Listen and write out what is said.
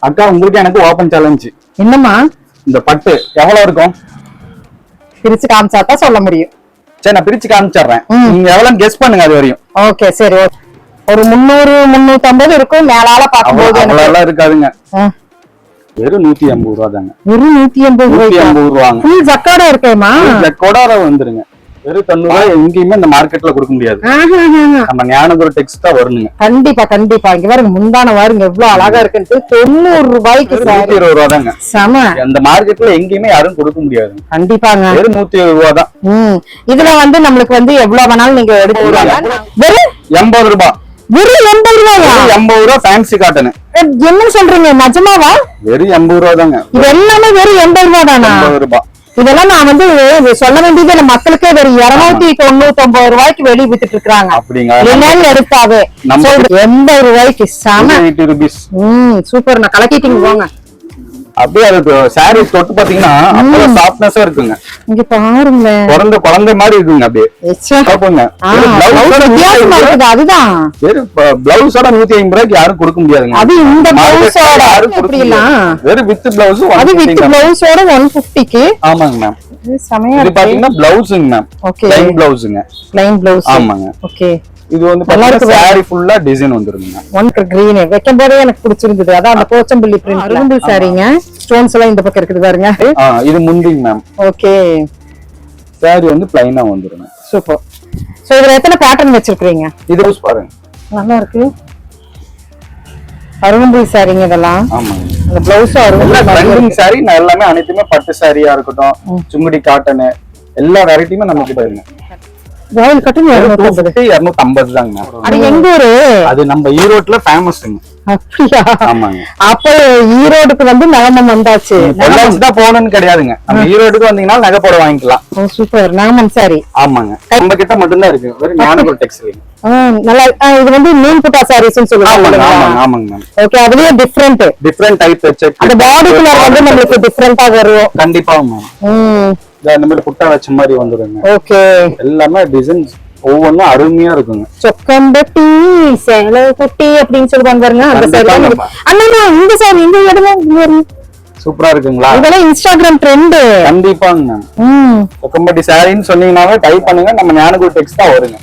அக்கா உங்களுக்கு எனக்கு ஓபன் சேலஞ்ச். என்னம்மா? இந்த பட்டு எவ்வளவு இருக்கும்? பிரிச்சு காமிச்சா தான் சொல்ல முடியும். சரி நான் பிரிச்சு காமிச்சிடுறேன், நீங்க எவ்வளவு கெஸ் பண்ணுங்க அது வரையும். ஓகே சரி. ஒரு 300 350 இருக்கும். மேலால பாக்கும்போது அவ்வளவு இருக்காதுங்க. வெறும் 180 ரூபா தாங்க. வெறும் 180 ரூபாங்க. ஃபுல் ஜக்காடா இருக்கேமா? ஜக்கோட வந்துருங்க. வெறும் 90 ரூபாய் எங்கேயுமே இந்த மார்க்கெட்ல கொடுக்க முடியாது. நம்ம ஞானகுரு டெக்ஸ் தான் வரணுங்க. கண்டிப்பா கண்டிப்பா. இங்க பாருங்க முந்தான பாருங்க எவ்வளவு அழகா இருக்குன்னு. 90 ரூபாய்க்கு 120 ரூபா தாங்க. சம. அந்த மார்க்கெட்ல எங்கேயுமே யாரும் கொடுக்க முடியாது. கண்டிப்பாங்க. வெறும் 120 ரூபா தான். இதுல வந்து நம்மளுக்கு வந்து எவ்வளவு வேணாலும் நீங்க எடுத்துக்கலாம். வெறும் 80 ரூபாய். வெறும் 80 ரூபாயா? 80 ரூபாய் ஃபேன்சி காட்டன். என்ன சொல்றீங்க, நிஜமாவா? வெறும் 80 ரூபா தாங்க. இது எல்லாமே வெறும் 80 ரூபா தானா? 80 ரூபாய். இதெல்லாம் நான் வந்து சொல்ல வேண்டியது மக்களுக்கே வெறும் 299 ரூபாய்க்கு வெளியே வித்துட்டு இருக்காங்க. அப்படிங்க எடுத்தாவே 80 ரூபாய்க்கு சம. 80 rupees. சூப்பர். நான் கலக்கிட்டீங்க போங்க. அப்படியே அது சாரி தொட்டு பாத்தீங்கன்னா அவ்வளவு சாஃப்ட்னஸா இருக்குங்க. இங்க பாருங்க பிறந்த குழந்தை மாதிரி இருக்குங்க. அப்படியே அதுதான் பிளவுஸோட 150 ரூபாய்க்கு யாரும் கொடுக்க முடியாதுங்க. அது இந்த பிளவுஸோட வெறும் வித் பிளவுஸ். அது வித் பிளவுஸோட 150க்கு. ஆமாங்க மேம். சமயா இது பாத்தீங்கன்னா பிளவுஸ்ங்க மேம். ப்ளைன் பிளவுஸ்ங்க. Plain blouse. ஆமாங்க. ஓகே. இது வந்து பாத்தீங்கன்னா சாரி ஃபுல்லா டிசைன் வந்துருங்க. ஒன்க்கு கிரீன் வைக்கும்போதே எனக்கு பிடிச்சிருந்தது. அதான் அந்த போச்சம்பள்ளி பிரிண்ட் அரும்பு சாரிங்க. ஸ்டோன்ஸ் எல்லாம் இந்த பக்கம் இருக்குது பாருங்க. இது முந்திங் மேம். ஓகே. சாரி வந்து ப்ளைனா வந்துருங்க. சூப்பர். சோ இதுல எத்தனை பேட்டர்ன் வச்சிருக்கீங்க? இது பாருங்க நல்லா இருக்கு. அரும்பு சாரிங்க இதெல்லாம். ஆமாங்க. அந்த பிளவுஸ் அரும்பு ட்ரெண்டிங் சாரி எல்லாமே அனைத்துமே பட்டு சாரியா இருக்கட்டும், சுங்குடி காட்டன் எல்லா வெரைட்டியுமே நம்ம கிட்ட இருக்கு. ராயல் கட்டன் 250 தாங்க. அது எங்க ஊரு? அது நம்ம ஈரோட்ல ஃபேமஸ்ங்க. அப்படியா? ஆமாங்க. அப்ப ஈரோடுக்கு வந்து நகமம் வந்தாச்சு. பொள்ளாச்சி தான் போகணும்னு கிடையாதுங்க. நம்ம ஈரோடுக்கு வந்தீங்கன்னா நகை போட வாங்கிக்கலாம். ஓ சூப்பர். நகமம் சாரி. ஆமாங்க. நம்ம கிட்ட மட்டும் தான் இருக்கு. வெறும் ஞானகுரு டெக்ஸ்டைல். நல்லா. இது வந்து மீன் புட்டா சாரீஸ்னு சொல்லுவாங்க. ஆமாங்க மேம். ஓகே. அதுலயே டிஃபரண்ட் டைப் செக். அந்த பாடி கலர் வந்து நமக்கு டிஃபரண்டா வரும். கண்டிப்பா மேம். இந்த மாதிரி புட்டா வச்ச மாதிரி வந்துருங்க. ஓகே. எல்லாமே டிசைன்ஸ் ஒவ்வொன்றும் அருமையா இருக்குங்க. சொக்கம்பட்டி சேலை குட்டி அப்படின்னு சொல்லுவாங்க பாருங்க. அந்த சாரி அண்ணா இந்த சாரி இந்த இடத்துல சூப்பரா இருக்குங்களா? இதெல்லாம் இன்ஸ்டாகிராம் ட்ரெண்ட். கண்டிப்பாங்க மேம். சொக்கம்பட்டி சாரின்னு சொன்னீங்கன்னாவே டைப் பண்ணுங்க, நம்ம ஞானகுரு டெக்ஸ் தான் வருங்க.